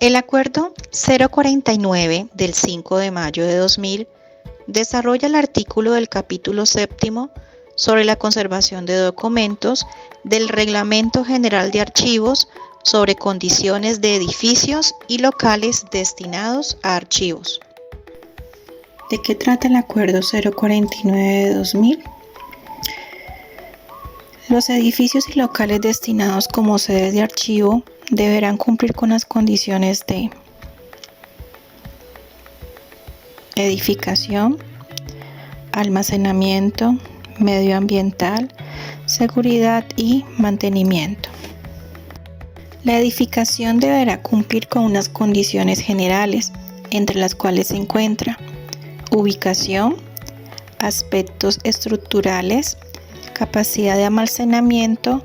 El Acuerdo 049 del 5 de mayo de 2000 desarrolla el artículo del capítulo séptimo sobre la conservación de documentos del Reglamento General de Archivos sobre condiciones de edificios y locales destinados a archivos. ¿De qué trata el Acuerdo 049 de 2000? Los edificios y locales destinados como sedes de archivo deberán cumplir con las condiciones de edificación, almacenamiento, medioambiental, seguridad y mantenimiento. La edificación deberá cumplir con unas condiciones generales, entre las cuales se encuentra ubicación, aspectos estructurales, capacidad de almacenamiento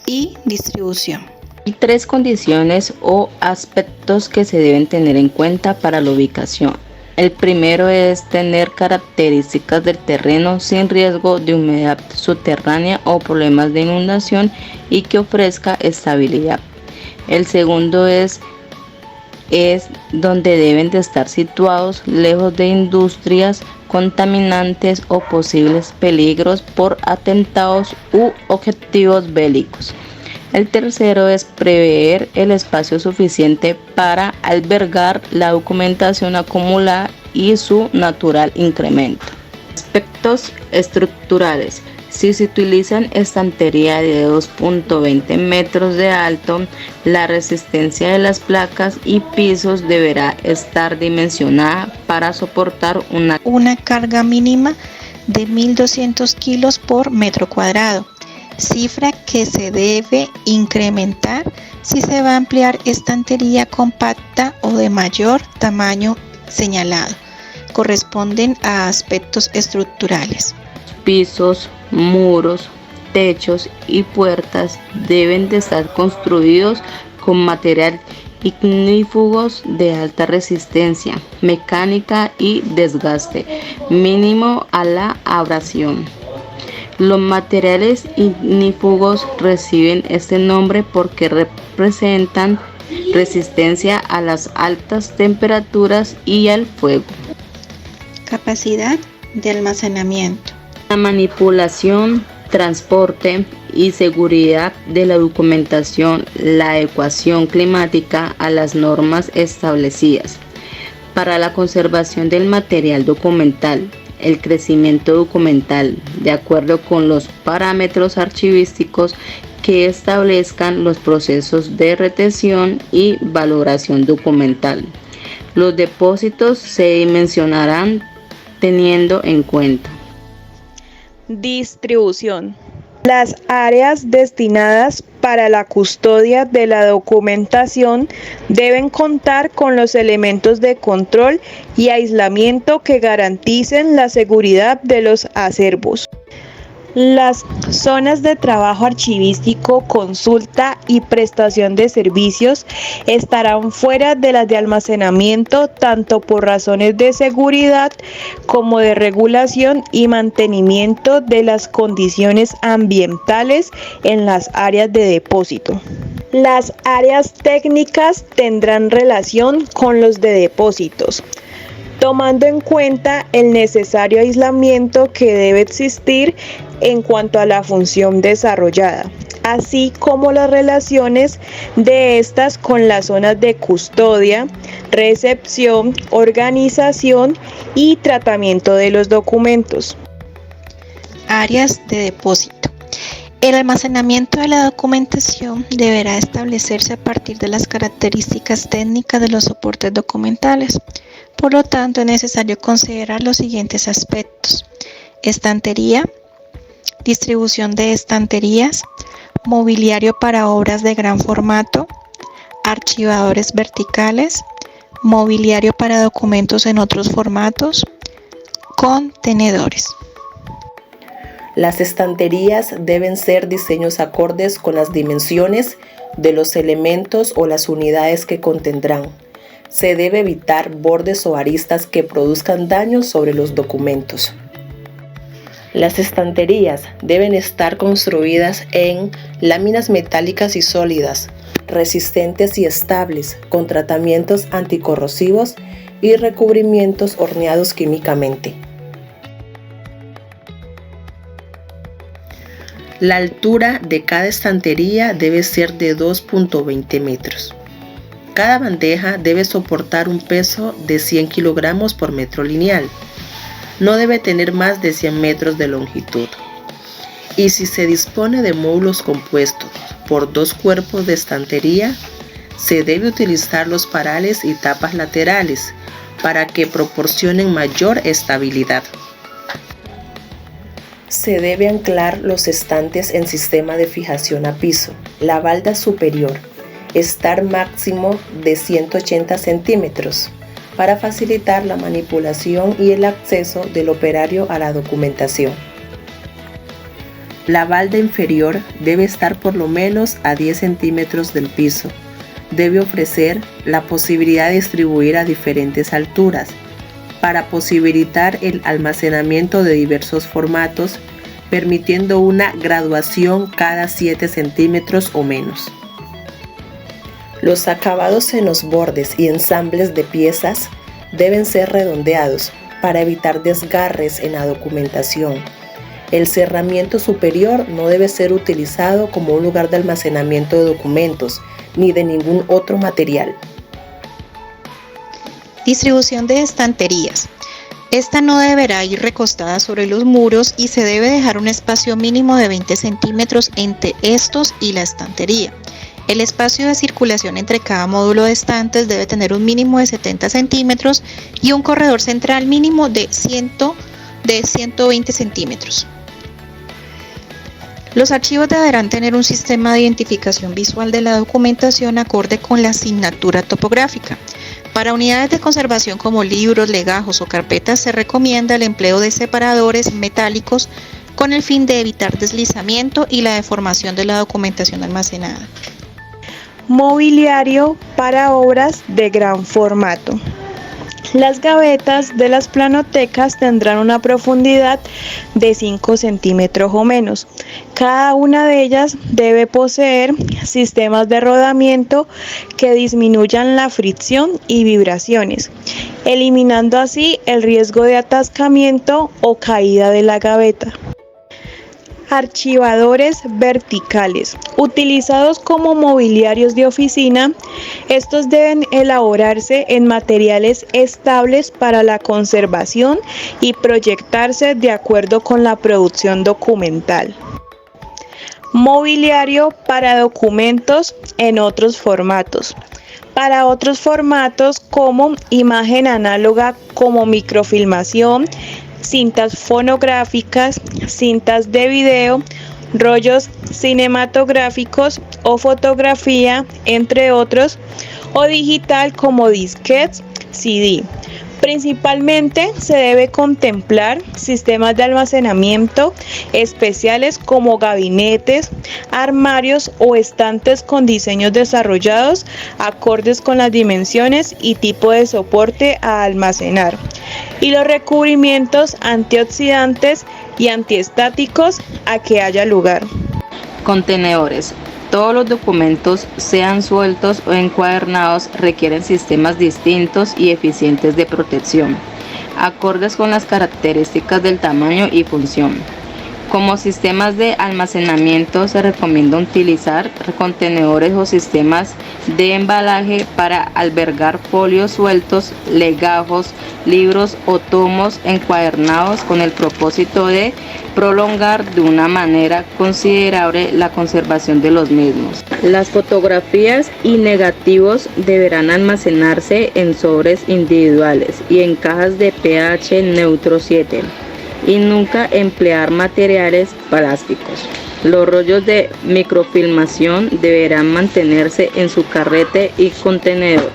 y distribución. Hay 3 condiciones o aspectos que se deben tener en cuenta para la ubicación. El primero es tener características del terreno sin riesgo de humedad subterránea o problemas de inundación y que ofrezca estabilidad. El segundo es donde deben de estar situados lejos de industrias contaminantes o posibles peligros por atentados u objetivos bélicos. El tercero es prever el espacio suficiente para albergar la documentación acumulada y su natural incremento. Aspectos estructurales. Si se utilizan estantería de 2.20 metros de alto, la resistencia de las placas y pisos deberá estar dimensionada para soportar una carga mínima de 1.200 kilos por metro cuadrado, cifra que se debe incrementar si se va a ampliar estantería compacta o de mayor tamaño señalado. Corresponden a aspectos estructurales. Pisos, muros, techos y puertas deben de estar construidos con material ignífugos de alta resistencia mecánica y desgaste mínimo a la abrasión. Los materiales ignífugos reciben este nombre porque representan resistencia a las altas temperaturas y al fuego. Capacidad de almacenamiento. La manipulación, transporte y seguridad de la documentación, la adecuación climática a las normas establecidas. Para la conservación del material documental, el crecimiento documental, de acuerdo con los parámetros archivísticos que establezcan los procesos de retención y valoración documental. Los depósitos se dimensionarán teniendo en cuenta. Distribución. Las áreas destinadas para la custodia de la documentación deben contar con los elementos de control y aislamiento que garanticen la seguridad de los acervos. Las zonas de trabajo archivístico, consulta y prestación de servicios estarán fuera de las de almacenamiento tanto por razones de seguridad como de regulación y mantenimiento de las condiciones ambientales en las áreas de depósito. Las áreas técnicas tendrán relación con los de depósitos, tomando en cuenta el necesario aislamiento que debe existir en cuanto a la función desarrollada, así como las relaciones de estas con las zonas de custodia, recepción, organización y tratamiento de los documentos. Áreas de depósito. El almacenamiento de la documentación deberá establecerse a partir de las características técnicas de los soportes documentales. Por lo tanto, es necesario considerar los siguientes aspectos: estantería, distribución de estanterías, mobiliario para obras de gran formato, archivadores verticales, mobiliario para documentos en otros formatos, contenedores. Las estanterías deben ser diseños acordes con las dimensiones de los elementos o las unidades que contendrán. Se debe evitar bordes o aristas que produzcan daños sobre los documentos. Las estanterías deben estar construidas en láminas metálicas y sólidas, resistentes y estables, con tratamientos anticorrosivos y recubrimientos horneados químicamente. La altura de cada estantería debe ser de 2.20 metros. Cada bandeja debe soportar un peso de 100 kilogramos por metro lineal. No debe tener más de 100 metros de longitud. Y si se dispone de módulos compuestos por 2 cuerpos de estantería, se debe utilizar los parales y tapas laterales para que proporcionen mayor estabilidad. Se debe anclar los estantes en sistema de fijación a piso. La balda superior estar máximo de 180 centímetros para facilitar la manipulación y el acceso del operario a la documentación. La balda inferior debe estar por lo menos a 10 centímetros del piso. Debe ofrecer la posibilidad de distribuir a diferentes alturas para posibilitar el almacenamiento de diversos formatos, permitiendo una graduación cada 7 centímetros o menos. Los acabados en los bordes y ensambles de piezas deben ser redondeados para evitar desgarres en la documentación. El cerramiento superior no debe ser utilizado como un lugar de almacenamiento de documentos ni de ningún otro material. Distribución de estanterías. Esta no deberá ir recostada sobre los muros y se debe dejar un espacio mínimo de 20 centímetros entre estos y la estantería. El espacio de circulación entre cada módulo de estantes debe tener un mínimo de 70 centímetros y un corredor central mínimo de 120 centímetros. Los archivos deberán tener un sistema de identificación visual de la documentación acorde con la asignatura topográfica. Para unidades de conservación como libros, legajos o carpetas se recomienda el empleo de separadores metálicos con el fin de evitar deslizamiento y la deformación de la documentación almacenada. Mobiliario para obras de gran formato. Las gavetas de las planotecas tendrán una profundidad de 5 centímetros o menos. Cada una de ellas debe poseer sistemas de rodamiento que disminuyan la fricción y vibraciones, eliminando así el riesgo de atascamiento o caída de la gaveta. Archivadores verticales. Utilizados como mobiliarios de oficina, estos deben elaborarse en materiales estables para la conservación y proyectarse de acuerdo con la producción documental. Mobiliario para documentos en otros formatos. Para otros formatos como imagen análoga como microfilmación, cintas fonográficas, cintas de video, rollos cinematográficos o fotografía, entre otros, o digital como disquetes, CD. Principalmente se debe contemplar sistemas de almacenamiento especiales como gabinetes, armarios o estantes con diseños desarrollados acordes con las dimensiones y tipo de soporte a almacenar, y los recubrimientos antioxidantes y antiestáticos a que haya lugar. Contenedores. Todos los documentos, sean sueltos o encuadernados, requieren sistemas distintos y eficientes de protección, acordes con las características del tamaño y función. Como sistemas de almacenamiento se recomienda utilizar contenedores o sistemas de embalaje para albergar folios sueltos, legajos, libros o tomos encuadernados con el propósito de prolongar de una manera considerable la conservación de los mismos. Las fotografías y negativos deberán almacenarse en sobres individuales y en cajas de pH neutro 7. Y nunca emplear materiales plásticos. Los rollos de microfilmación deberán mantenerse en su carrete y contenedor,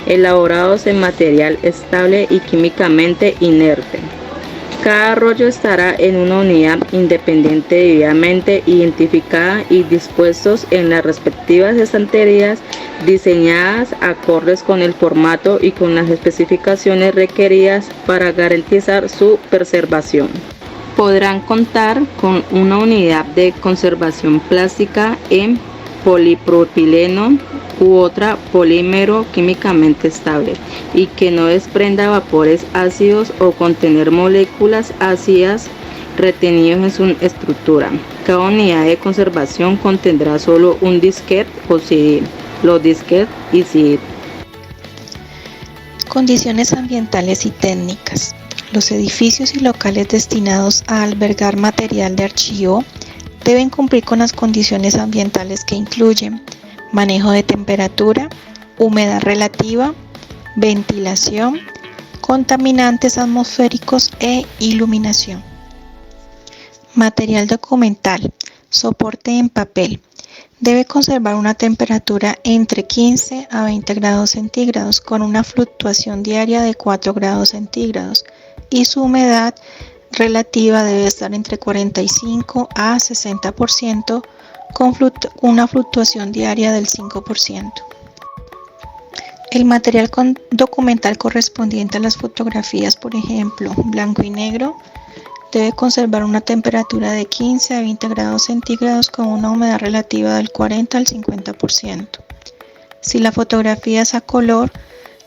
elaborados en material estable y químicamente inerte. Cada rollo estará en una unidad independiente debidamente identificada y dispuestos en las respectivas estanterías diseñadas acordes con el formato y con las especificaciones requeridas para garantizar su preservación. podrán contar con una unidad de conservación plástica en polipropileno u otra polímero químicamente estable y que no desprenda vapores ácidos o contener moléculas ácidas retenidos en su estructura. Cada unidad de conservación contendrá solo un disquete o CD. Los disquetes y CD. Condiciones ambientales y técnicas. Los edificios y locales destinados a albergar material de archivo deben cumplir con las condiciones ambientales que incluyen manejo de temperatura, humedad relativa, ventilación, contaminantes atmosféricos e iluminación. Material documental, soporte en papel. Debe conservar una temperatura entre 15 a 20 grados centígrados con una fluctuación diaria de 4 grados centígrados y su humedad relativa debe estar entre 45 a 60% con una fluctuación diaria del 5%. El material documental correspondiente a las fotografías, por ejemplo, blanco y negro, debe conservar una temperatura de 15 a 20 grados centígrados con una humedad relativa del 40 al 50%. Si la fotografía es a color,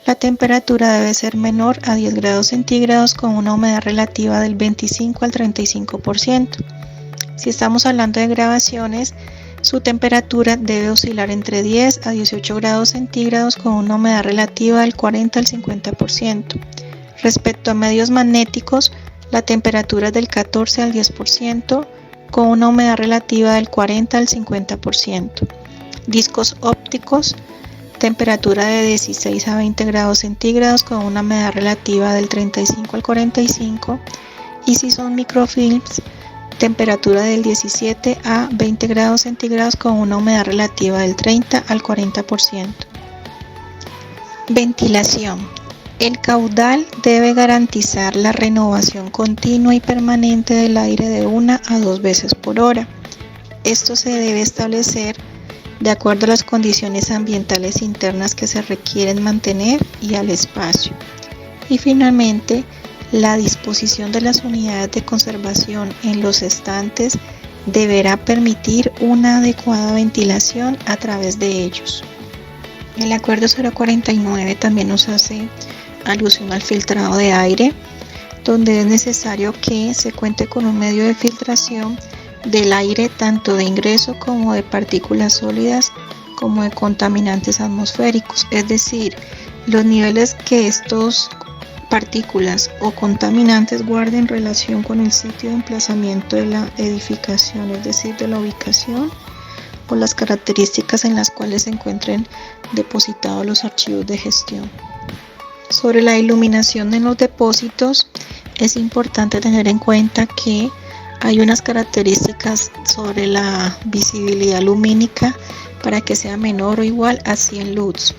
la temperatura debe ser menor a 10 grados centígrados con una humedad relativa del 25 al 35%. Si estamos hablando de grabaciones, su temperatura debe oscilar entre 10 a 18 grados centígrados con una humedad relativa del 40 al 50%. Respecto a medios magnéticos, la temperatura es del 14 al 10% con una humedad relativa del 40 al 50%. Discos ópticos, temperatura de 16 a 20 grados centígrados con una humedad relativa del 35 al 45%, y si son microfilms, temperatura del 17 a 20 grados centígrados con una humedad relativa del 30 al 40%. Ventilación. El caudal debe garantizar la renovación continua y permanente del aire de 1 a 2 veces por hora. Esto se debe establecer de acuerdo a las condiciones ambientales internas que se requieren mantener y al espacio. Y finalmente, la disposición de las unidades de conservación en los estantes deberá permitir una adecuada ventilación a través de ellos. El acuerdo 049 también nos hace alusión al filtrado de aire, donde es necesario que se cuente con un medio de filtración del aire tanto de ingreso como de partículas sólidas como de contaminantes atmosféricos, es decir, los niveles que estos partículas o contaminantes guarden en relación con el sitio de emplazamiento de la edificación, es decir, de la ubicación o las características en las cuales se encuentren depositados los archivos de gestión. Sobre la iluminación en los depósitos, es importante tener en cuenta que hay unas características sobre la visibilidad lumínica para que sea menor o igual a 100 lux,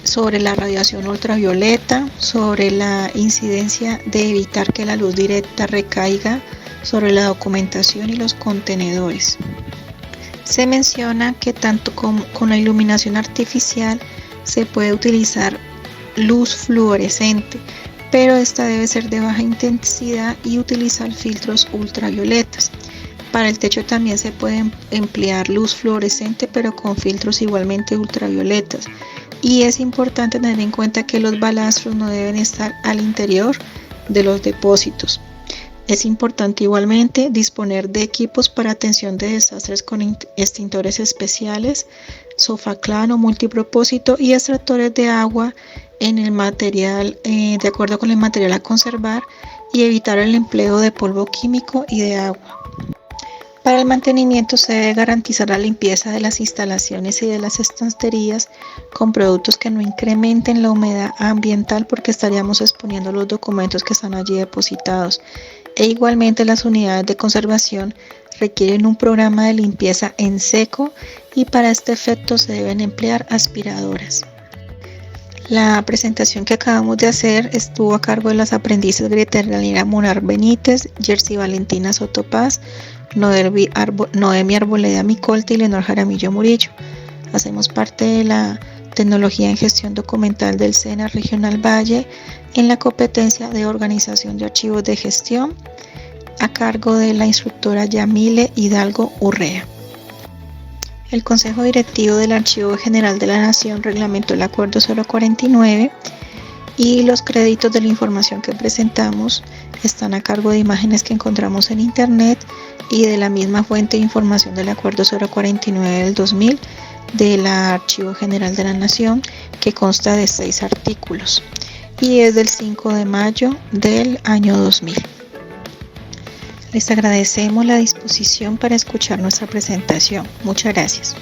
sobre la radiación ultravioleta, sobre la incidencia de evitar que la luz directa recaiga sobre la documentación y los contenedores. Se menciona que tanto con la iluminación artificial se puede utilizar luz fluorescente, pero esta debe ser de baja intensidad y utilizar filtros ultravioletas. Para el techo también se puede emplear luz fluorescente, pero con filtros igualmente ultravioletas. Y es importante tener en cuenta que los balastros no deben estar al interior de los depósitos. Es importante igualmente disponer de equipos para atención de desastres con extintores especiales, sofaclán o multipropósito y extractores de agua en el material, de acuerdo con el material a conservar, y evitar el empleo de polvo químico y de agua. Para el mantenimiento se debe garantizar la limpieza de las instalaciones y de las estanterías con productos que no incrementen la humedad ambiental, porque estaríamos exponiendo los documentos que están allí depositados. E igualmente las unidades de conservación requieren un programa de limpieza en seco y para este efecto se deben emplear aspiradoras. La presentación que acabamos de hacer estuvo a cargo de las aprendices Gretelina Munar Benítez, Jersey Valentina Sotopaz, Noemi Arboleda Micolta y Leonor Jaramillo Murillo. Hacemos parte de la tecnología en gestión documental del SENA Regional Valle en la competencia de organización de archivos de gestión. a cargo de la instructora Yamile Hidalgo Urrea. El Consejo Directivo del Archivo General de la Nación reglamentó el Acuerdo 049 y los créditos de la información que presentamos están a cargo de imágenes que encontramos en Internet y de la misma fuente de información del Acuerdo 049 del 2000 del Archivo General de la Nación, que consta de 6 artículos y es del 5 de mayo del año 2000. Les agradecemos la disposición para escuchar nuestra presentación. Muchas gracias.